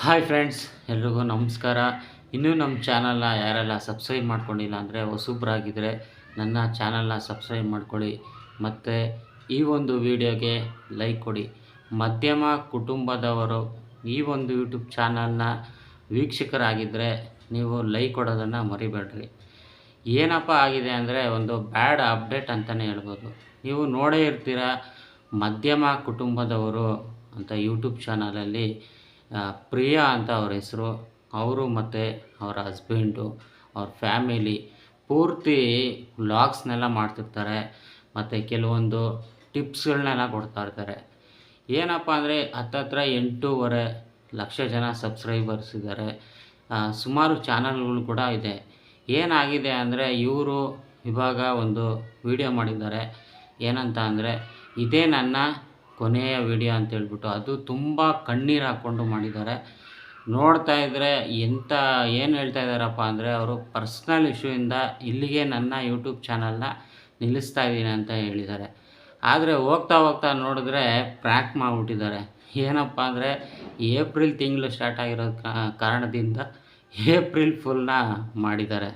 Hi friends, ಎಲ್ರಿಗೂ ನಮಸ್ಕಾರ. ಇನ್ನೂ ನಮ್ಮ ಚಾನಲ್ನ ಯಾರೆಲ್ಲ ಸಬ್ಸ್ಕ್ರೈಬ್ ಮಾಡ್ಕೊಂಡಿಲ್ಲ ಅಂದರೆ ಹೊಸಬ್ರಾಗಿದ್ದರೆ ನನ್ನ ಚಾನಲ್ನ ಸಬ್ಸ್ಕ್ರೈಬ್ ಮಾಡ್ಕೊಳ್ಳಿ ಮತ್ತು ಈ ಒಂದು ವಿಡಿಯೋಗೆ ಲೈಕ್ ಕೊಡಿ. ಮಧ್ಯಮ ಕುಟುಂಬದವರು ಈ ಒಂದು ಯೂಟ್ಯೂಬ್ ಚಾನಲ್ನ ವೀಕ್ಷಕರಾಗಿದ್ದರೆ ನೀವು ಲೈಕ್ ಕೊಡೋದನ್ನು ಮರಿಬೇಡ್ರಿ. ಏನಪ್ಪ ಆಗಿದೆ ಅಂದರೆ ಒಂದು ಬ್ಯಾಡ್ ಅಪ್ಡೇಟ್ ಅಂತಲೇ ಹೇಳ್ಬೋದು. ನೀವು ನೋಡೇ ಇರ್ತೀರ, ಮಧ್ಯಮ ಕುಟುಂಬದವರು ಅಂತ ಯೂಟ್ಯೂಬ್ ಚಾನಲಲ್ಲಿ ಪ್ರಿಯಾ ಅಂತ ಅವ್ರ ಹೆಸರು. ಅವರು ಮತ್ತು ಅವರ ಹಸ್ಬೆಂಡು, ಅವ್ರ ಫ್ಯಾಮಿಲಿ ಪೂರ್ತಿ ವ್ಲಾಗ್ಸ್ನೆಲ್ಲ ಮಾಡ್ತಿರ್ತಾರೆ ಮತ್ತು ಕೆಲವೊಂದು ಟಿಪ್ಸ್ಗಳನ್ನೆಲ್ಲ ಕೊಡ್ತಾಯಿರ್ತಾರೆ. ಏನಪ್ಪ ಅಂದರೆ ಹತ್ತತ್ರ 8.5 ಲಕ್ಷ ಜನ ಸಬ್ಸ್ಕ್ರೈಬರ್ಸ್ ಇದ್ದಾರೆ. ಸುಮಾರು ಚಾನಲ್ಗಳು ಕೂಡ ಇದೆ. ಏನಾಗಿದೆ ಅಂದರೆ ಇವರು ಇವಾಗ ಒಂದು ವಿಡಿಯೋ ಮಾಡಿದ್ದಾರೆ. ಏನಂತ ಅಂದರೆ ಇದೇ ನನ್ನ ಕೊನೆಯ ವಿಡಿಯೋ ಅಂತೇಳ್ಬಿಟ್ಟು, ಅದು ತುಂಬ ಕಣ್ಣೀರು ಹಾಕ್ಕೊಂಡು ಮಾಡಿದ್ದಾರೆ. ನೋಡ್ತಾ ಇದ್ದರೆ ಏನು ಹೇಳ್ತಾ ಇದ್ದಾರಪ್ಪ ಅಂದರೆ, ಅವರು ಪರ್ಸ್ನಲ್ ಇಶ್ಯೂಯಿಂದ ಇಲ್ಲಿಗೆ ನನ್ನ ಯೂಟ್ಯೂಬ್ ಚಾನಲ್ನ ನಿಲ್ಲಿಸ್ತಾ ಇದ್ದೀನಿ ಅಂತ ಹೇಳಿದ್ದಾರೆ. ಆದರೆ ಹೋಗ್ತಾ ಹೋಗ್ತಾ ನೋಡಿದ್ರೆ ಪ್ರ್ಯಾಂಕ್ ಮಾಡಿಬಿಟ್ಟಿದ್ದಾರೆ. ಏನಪ್ಪ ಅಂದರೆ ಏಪ್ರಿಲ್ ತಿಂಗಳು ಸ್ಟಾರ್ಟ್ ಆಗಿರೋ ಕಾರಣದಿಂದ ಏಪ್ರಿಲ್ ಫುಲ್ನ ಮಾಡಿದ್ದಾರೆ.